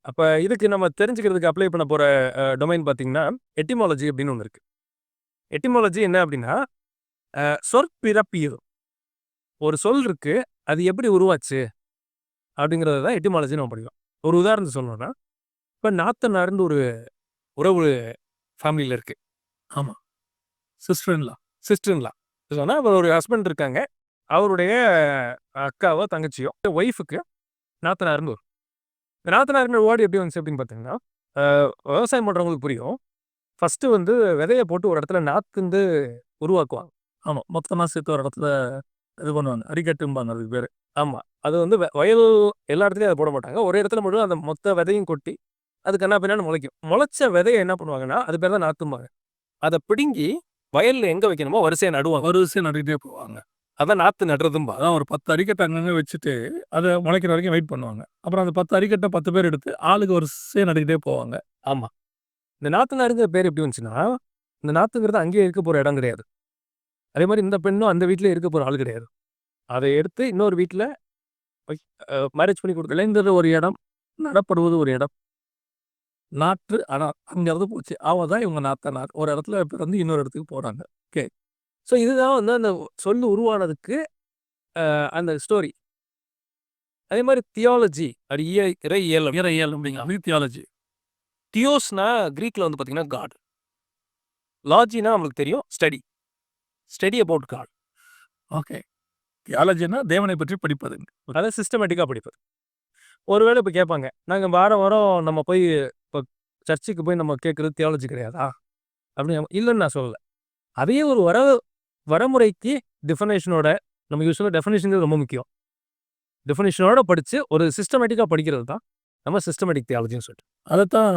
அப்ப இதுக்கு நம்ம தெரிஞ்சுக்கிறதுக்கு அப்ளை பண்ண போற டொமைன் பார்த்தீங்கன்னா, எட்டிமாலஜி அப்படின்னு ஒண்ணு இருக்கு. எட்டிமாலஜி என்ன அப்படின்னா, சொற்பிறப்பியல். ஒரு சொல் இருக்கு, அது எப்படி உருவாச்சு அப்படிங்கிறத தான் எட்டிமாலஜி நம்ம படிக்கிறோம். ஒரு உதாரணத்தை சொல்லணும்னா, இப்ப நாத்தனார்ன்னு ஒரு உறவு ஃபேமிலியில இருக்கு. ஆமா. சிஸ்டர் இன் லா. சிஸ்டர்-இன்-லா. சொன்னா ஒரு ஹஸ்பண்ட் இருக்காங்க. அவருடைய அக்காவோ, தங்கச்சியோ ஒய்ஃப்க்கு நாத்தனார்ன்னு வரும். இந்த நாத்தனார்ங்கிற வேர்ட் எப்படி வந்துச்சு அப்படின்னு பார்த்தீங்கன்னா, அ விவசாயம் பண்றவங்களுக்கு புரியும். ஃபர்ஸ்ட்டு வந்து விதைய போட்டு ஒரு இடத்துல நாத்து உருவாக்குவாங்க. ஆமா. மொத்தமா சேர்த்து ஒரு இடத்துல இது பண்ணுவாங்க. அரிக்கட்டும்பாங்க அதுக்கு பேரு. ஆமா. அது வந்து வயல் எல்லா இடத்துலயும் அத போட மாட்டாங்க. ஒரு இடத்துல மட்டும் அந்த மொத்த விதையும் கொட்டி, அது கன்னா பின்னான்னு முளைக்கும். முளைச்ச விதைய என்ன பண்ணுவாங்கன்னா, அது பேர் தான் நாத்தும்பாங்க. அத பிடுங்கி வயல்ல எங்க வைக்கணுமோ வரிசையா நடுவாங்க. வரிசையா நட்டுக்கிட்டே போவாங்க. அதான் நாத்து நடுறதும்பா. அதான் ஒரு 10 அரிக்கட்ட அங்கங்க வச்சுட்டு, அத முளைக்கிற வரைக்கும் வெயிட் பண்ணுவாங்க. அப்புறம் அந்த 10 அரிக்கட்ட 10 பேர் எடுத்து, ஆளுக்கு வரிசையா நட்டுக்கிட்டே போவாங்க. ஆமா. இந்த நாத்தனாருங்கிற பேர் எப்படி வந்துச்சுன்னா, இந்த நாத்துங்கிறது அங்கேயே இருக்க போற இடம் கிடையாது. அதே மாரி இந்த பெண்ணும் அந்த வீட்லயே இருக்க போற ஆள் கிடையாது. அத எடுத்து இன்னொரு வீட்ல மேரேஜ் பண்ணி கொடுக்க விளைந்தது ஒரு இடம், நடப்படுவது ஒரு இடம். நாற்று ஆனா அங்கருந்து போச்சு. அவ தான் இவங்க நாத்தனார். ஒரு இடத்துல பிறந்து இன்னொரு இடத்துக்கு போறாங்க. ஸோ இதுதான் வந்து அந்த சொல்லு உருவானதுக்கு அந்த ஸ்டோரி. அதே மாரி தியாலஜி அது இறையியல். இறையியல் அப்படிங்கிறது தியாலஜி. தியோஸ்னா கிரீக்ல வந்து பார்த்தீங்கன்னா காட். லாஜினா நம்மளுக்கு தெரியும் study. Study about God. Okay. தியாலஜின்னா தேவனை பற்றி படிப்பது. அதாவது சிஸ்டமேட்டிக்கா படிப்பது. ஒருவேளை இப்ப கேட்பாங்க, நாங்க வாரம் வாரம் நம்ம போய் இப்ப சர்ச்சுக்கு போய் நம்ம கேட்கறது தியாலஜி கிடையாதா? அப்படின்னு இல்லன்னு நான் சொல்லல. அதையே ஒரு வரமுறைக்கு டெஃபனேஷனோட நம்ம யூசுவலா டெஃபனேஷன்ங்கிறது ரொம்ப முக்கியம். டெஃபனேஷனோட படிச்சு ஒரு சிஸ்டமேட்டிக்கா படிக்கிறது தான் நம்ம சிஸ்டமேட்டிக் தியாலஜின்னு சொல்லிட்டு. அதத்தான்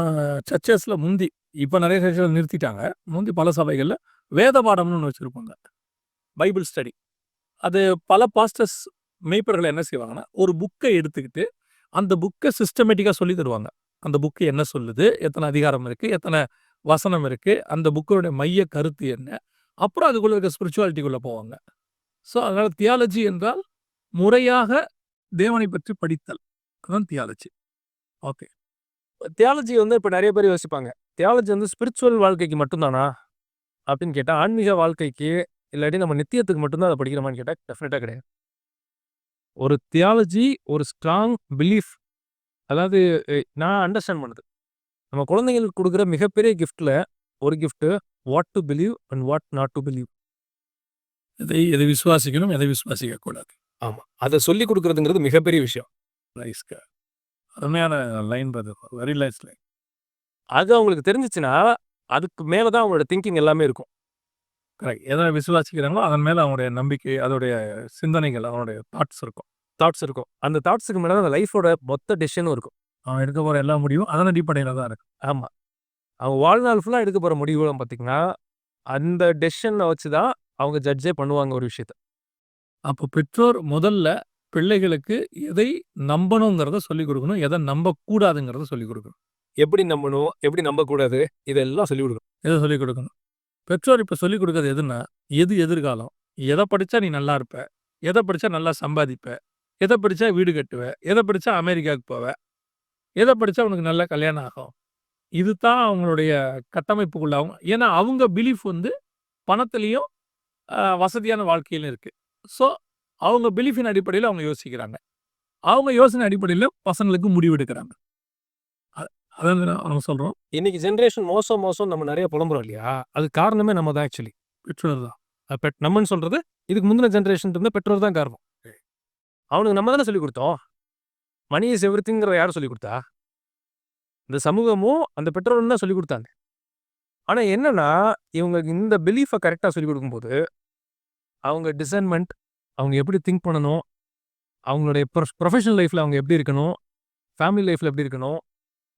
சர்ச்சஸ்ல முந்தி, இப்ப நெறைய சர்ச்சுல நிறுத்திட்டாங்க. முந்தி பல சபைகள்ல வேத பாடம்னு ஒண்ணு வச்சிருப்பாங்க. Bible study. அது பல பாஸ்டர்ஸ் மேய்ப்பர்கள் என்ன செய்வாங்கன்னா, ஒரு புக்க எடுத்துக்கிட்டு, அந்த புக்க சிஸ்டமேட்டிக்கா சொல்லி தருவாங்க. அந்த புக் என்ன சொல்லுது? எத்தனை அதிகாரம் இருக்கு? எத்தனை வசனம் இருக்கு? அந்த புக்கோட மைய கருத்து என்ன? அப்புறம் அதுக்குள்ள இருக்க ஸ்பிரிச்சுவாலிட்டிக்குள்ள போவாங்க. ஸோ அதனால தியாலஜி என்றால் முறையாக தேவனை பற்றி படித்தல். அதுதான் தியாலஜி. ஓகே. தியாலஜி வந்து இப்ப நெறைய பேர் யோசிப்பாங்க. தியாலஜி வந்து ஸ்பிரிச்சுவல் வாழ்க்கைக்கு மட்டும் தானா? அப்படின்னு கேட்டா, ஆன்மீக வாழ்க்கைக்கு இல்லாட்டி நம்ம நித்தியத்துக்கு மட்டும் தான் அத படிக்கிறோமான்னு கேட்டா, டெஃபினட்டா கிடையாது. ஒரு தியாலஜி ஒரு ஸ்ட்ராங் பிலீஃப். அதாவது நான் அண்டர்ஸ்டாண்ட் பண்ணது. நம்ம குழந்தைங்களுக்கு குடுக்குற மிகப்பெரிய கிஃப்ட்ல ஒரு gift what to believe and what not to believe. எதை விசுவாசிக்கணும், எதை விசுவாசிக்க கூடாது. ஆமா. அத சொல்லிக் குடுக்குறதுங்கிறது மிகப்பெரிய விஷயம். ரைஸ்க. அருமையான line brother. Very nice line. அது அவங்களுக்கு தெரிஞ்சுச்சுன்னா, அதுக்கு மேல தான் அவங்களோட திங்கிங் எல்லாமே இருக்கும். கரெக்ட். எதை விசுவாசிக்கிறாங்களோ அதன் மேல அவங்களுடைய நம்பிக்கை, அதோடைய சிந்தனைகள், அவனுடைய தாட்ஸ் இருக்கும். தாட்ஸ் இருக்கும். அந்த தாட்ஸ்க்கு மேல அந்த லைஃபோட மொத்த டெசிஷனும் இருக்கும். அவன் எடுக்க போற எல்லா முடிவும் அதன் அடிப்படையில தான் இருக்கு. ஆமா. அவங்க வாழ்நாள் ஃபுல்லா எடுக்க போற முடிவுலாம் பார்த்தீங்கன்னா, அந்த டெசிஷன வச்சு தான் அவங்க ஜட்ஜே பண்ணுவாங்க ஒரு விஷயத்த. அப்போ பெற்றோர் முதல்ல பிள்ளைகளுக்கு எதை நம்பணுங்கிறத சொல்லிக் கொடுக்கணும், எதை நம்பக்கூடாதுங்கிறத சொல்லிக் கொடுக்கணும். எப்படி நம்பணும், எப்படி நம்பக்கூடாது, இதெல்லாம் சொல்லிக் குடுக்கணும். எதை சொல்லிக் கொடுக்கணும்? பெற்றோர் இப்ப சொல்லிக் கொடுக்கறது எதுன்னா, எது எதிர்காலம்? எதை படிச்சா நீ நல்லா இருப்ப? எதை படிச்சா நல்லா சம்பாதிப்ப? எதை படிச்சா வீடு கட்டுவ? எதை படிச்சா அமெரிக்காவுக்கு போவ? எதை படிச்சா உனக்கு நல்ல கல்யாணம் ஆகும்? இதுதான் அவங்களுடைய கட்டமைப்புக்குள்ள ஏன்னா அவங்க பிலீஃப் வந்து பணத்திலயும், வசதியான வாழ்க்கையிலும் இருக்கு. ஸோ அவங்க பிலீஃபின் அடிப்படையில அவங்க யோசிக்கிறாங்க. அவங்க யோசனை அடிப்படையில பசங்களுக்கு முடிவெடுக்கிறாங்க. அதான் நம்ம சொல்றோம். இன்னைக்கு ஜெனரேஷன் மோசம் நம்ம நெறைய புலம்புறோம் இல்லையா? அதுக்கு காரணமே நம்ம தான் ஆக்சுவலி. பெற்றோர் தான். நம்மன்னு சொல்றது, இதுக்கு முந்தின ஜெனரேஷன் இருந்த பெற்றோர் தான் காரணம். அவனுக்கு நம்ம தானே சொல்லிக் குடுத்தோம். மனி இஸ் எவ்ரிதிங்கிறத யாரு சொல்லிக் குடுத்தா? இந்த சமூகமும் அந்த பெற்றோரும் தான் சொல்லிக் குடுத்தாங்க. ஆனா என்னன்னா, இவங்க இந்த பிலீஃப கரெக்ட்டா சொல்லிக் குடுக்கும்போது, அவங்க டிசைன்மென்ட், அவங்க எப்படி திங்க் பண்ணணும், அவங்களுடைய ப்ரொஃபஷனல் லைஃப்ல அவங்க எப்படி இருக்கணும், ஃபேமிலி லைஃப்ல எப்படி இருக்கணும்,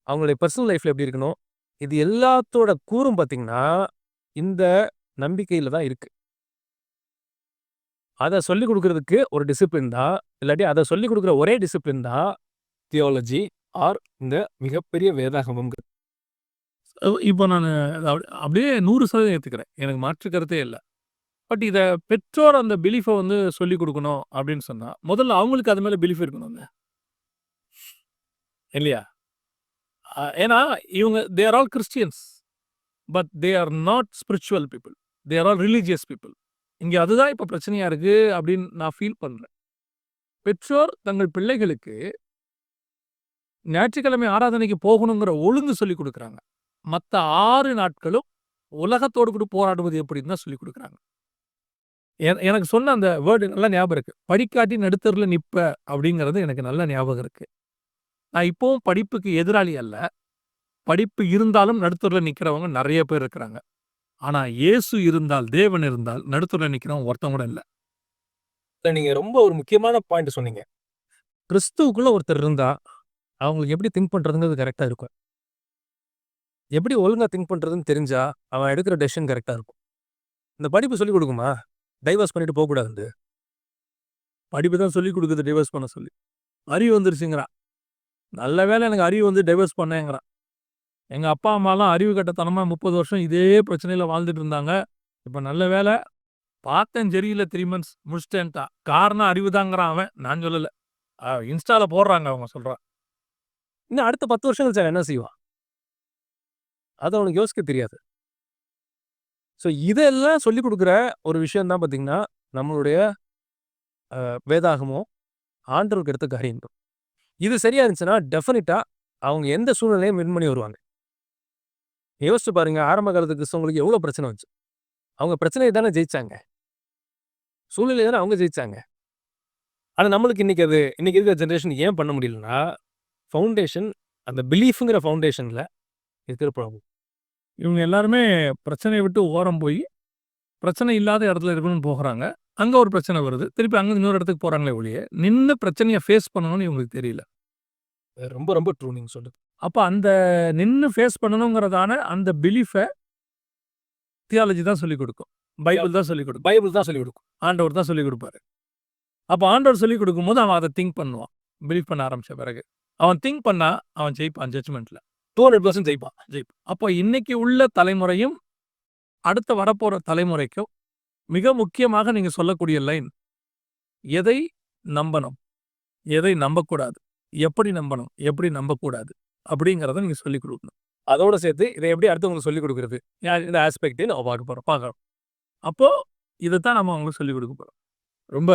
அவங்களுடைய பெர்சனல் லைஃப்ல எப்படி இருக்கணும், இது எல்லாத்தோட கூறும் பார்த்தீங்கன்னா, இந்த நம்பிக்கையில தான் இருக்கு. அத சொல்லிக் குடுக்குறதுக்கு ஒரு டிசிப்ளின் தான். இல்லாட்டி அத சொல்லிக் குடுக்குற ஒரே டிசிப்ளின் தான் தியாலஜி ஆர் இந்த மிகப்பெரிய வேதாகமம்ங்கிறது. இப்போ நானு அப்படியே 100% ஏத்துக்கிறேன். எனக்கு மாற்று கருத்தே இல்ல. பட் இத பெற்றோர் அந்த பிலீஃப வந்து சொல்லிக் குடுக்கணும் அப்படின்னு சொன்னா, முதல்ல அவங்களுக்கு அது மேல பிலீஃப் இருக்கணுங்க. இல்லையா? ஏன்னா இவங்க they are all Christians. But they are not spiritual people. They are all religious people. இங்க அதுதான் இப்ப பிரச்சனையா இருக்கு அப்படின்னு நான் ஃபீல் பண்றேன். பெற்றோர் தங்கள் பிள்ளைகளுக்கு ஞாயிற்றுக்கிழமை ஆராதனைக்கு போகணுங்கிற ஒழுங்கு சொல்லிக் குடுக்குறாங்க. மத்த 6 நாட்களும் உலகத்தோடு கூட போராடுவது எப்படின்னு தான் சொல்லிக் குடுக்குறாங்க. எனக்கு சொன்ன அந்த வேர்ட் நல்லா ஞாபகம் இருக்கு. "படிக்காட்டி நடுத்தெருவுல நிப்ப" அப்படிங்கிறது எனக்கு நல்ல ஞாபகம் இருக்கு. நான் இப்பவும் படிப்புக்கு எதிராளி அல்ல. படிப்பு இருந்தாலும் நடுத்தெருவுல நிக்கிறவங்க நெறைய பேர் இருக்கிறாங்க. ஆனா இயேசு இருந்தால், தேவன் இருந்தால் நடுத்தெருவுல நிக்கிறவன் ஒருத்தன் கூட இல்ல. இல்ல நீங்க ரொம்ப ஒரு முக்கியமான பாயிண்ட் சொன்னீங்க. கிறிஸ்துவுக்குள்ள ஒருத்தர் இருந்தா, அவங்களுக்கு எப்படி திங்க் பண்றதுங்கிறது கரெக்ட்டா இருக்கும். எப்படி ஒழுங்கா திங்க் பண்றதுன்னு தெரிஞ்சா, அவன் எடுக்கிற டெசிஷன் கரெக்ட்டா இருக்கும். இந்த படிப்பு சொல்லிக் குடுக்குமா? டைவர்ஸ் பண்ணிட்டு போக்கூடாதுன்ட்டு. படிப்பு தான் சொல்லிக் குடுக்குது டிவோர்ஸ் பண்ண சொல்லி. அறிவு வந்துருச்சுங்கிறான். நல்ல வேளை எனக்கு அறிவு வந்து டிவோர்ஸ் பண்ணேங்கிறான். எங்க அப்பா, அம்மாலாம் அறிவு கெட்டத்தனமா 30 வருஷம் இதே பிரச்சனையில வாழ்ந்துட்டு இருந்தாங்க. இப்ப நல்ல வேளை பார்த்தேன் சரியில்ல 3 மந்த்ஸ் முடிச்சுட்டேன்ட்டான். காரணம் அறிவுதாங்கிறான் அவன். நான் சொல்லல. இன்ஸ்டால போடுறாங்க அவங்க சொல்றான். இன்னும் அடுத்த 10 வருஷம் கழிச்சு அவன் என்ன செய்வான்? அது அவனுக்கு யோசிக்க தெரியாது. ஸோ இதெல்லாம் சொல்லிக் குடுக்குற ஒரு விஷயம் தான் பார்த்தீங்கன்னா, நம்மளுடைய வேதாகமம் ஆண்டவருக்கு எடுத்த காரியம். இது சரியா இருந்துச்சுன்னா, டெஃபினிட்டா அவங்க எந்த சூழ்நிலையும் வின் பண்ணி வருவாங்க. யோசிச்சு பாருங்க, ஆரம்ப காலத்து கிறிஸ்தவங்களுக்கு எவ்வளோ பிரச்சனை வந்துச்சு. அவங்க பிரச்சனைய தானே ஜெயிச்சாங்க. சூழ்நிலைய தானே அவங்க ஜெயிச்சாங்க. ஆனா நம்மளுக்கு இன்னைக்கு இருக்கிற ஜெனரேஷன் ஏன் பண்ண முடியலன்னா, ஃபவுண்டேஷன் அந்த பிலீஃப்ங்கிற ஃபவுண்டேஷன்ல இருக்கிற ப்ராப்ளம். இவங்க எல்லாருமே பிரச்சனைய விட்டு ஓரம் போய், பிரச்சனை இல்லாத இடத்துல இருக்கணும்னு போகுறாங்க. அங்க ஒரு பிரச்சனை வருது. திருப்பி அங்க இன்னொரு இடத்துக்கு போறாங்களே ஒழிய, நின்னு பிரச்சனைய ஃபேஸ் பண்ணணும்னு இவங்களுக்கு தெரியல. ரொம்ப ரொம்ப ட்ரூ நீங்க சொல்றது. அப்ப அந்த நின்னு ஃபேஸ் பண்ணணுங்கிறதான அந்த பிலீஃப தியாலஜி தான் சொல்லிக் குடுக்கும். பைபிள் தான் சொல்லிக் குடுக்கும். பைபிள் தான் சொல்லிக் குடுக்கும். ஆண்டவர் தான் சொல்லிக் குடுப்பாரு. அப்ப ஆண்டவர் சொல்லிக் குடுக்கும்போது அவன் அத திங்க் பண்ணுவான். பிலீவ் பண்ண ஆரம்பிச்ச பிறகு. அவன் திங்க் பண்ணா அவன் ஜெயிப்பான் ஜட்ஜ்மென்ட்ல. 200% ஜெயிப்பான். அப்போ இன்னைக்கு உள்ள தலைமுறையும், அடுத்து வரப்போற தலைமுறைக்கும் மிக முக்கியமாக நீங்க சொல்லக்கூடிய லைன், எதை நம்பணும்? எதை நம்பக்கூடாது? எப்படி நம்பணும்? எப்படி நம்பக்கூடாது? அப்படிங்கிறத நீங்க சொல்லிக் குடுக்கணும். அதோட சேர்த்து இதை எப்படி அடுத்தவங்களுக்கு சொல்லிக் குடுக்குறது? இந்த ஆஸ்பெக்ட் நம்ம பார்க்குறோம். அப்போ இதத்தான் நம்ம அவங்களுக்கு சொல்லிக் குடுக்க போறோம். ரொம்ப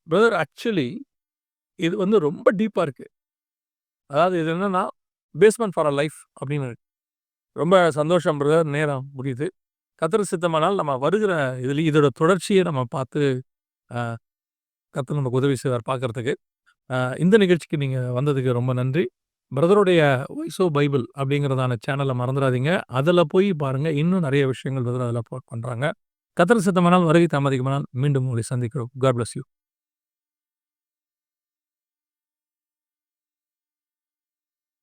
பிரதர் ஆக்சுவலி இது வந்து ரொம்ப டீப்பா இருக்கு. அதாவது இது என்னன்னா, பேஸ்மென்ட் ஃபார் அ லைஃப் அப்படின்னு இருக்கு. ரொம்ப சந்தோஷம் பிரதர். நேரம் முடியுது. கர்த்தர் சித்தமானால் நம்ம வருகிற இதோட தொடர்ச்சியை நம்ம பார்த்து கர்த்தர் நமக்கு உதவி செய்வார் பார்க்கறதுக்கு. இந்த நிகழ்ச்சிக்கு நீங்க வந்ததுக்கு ரொம்ப நன்றி. பிரதருடைய வாய்ஸ் ஆஃப் பைபிள் அப்படிங்கிறதான சேனலை மறந்துடாதீங்க. அதில் போய் பாருங்க. இன்னும் நிறைய விஷயங்கள் பிரதர் அதில் பண்றாங்க. கர்த்தர் சித்தமானால் வருகை தாமதிக்குமானால் மீண்டும் உங்களை சந்திக்கிறோம். God bless you.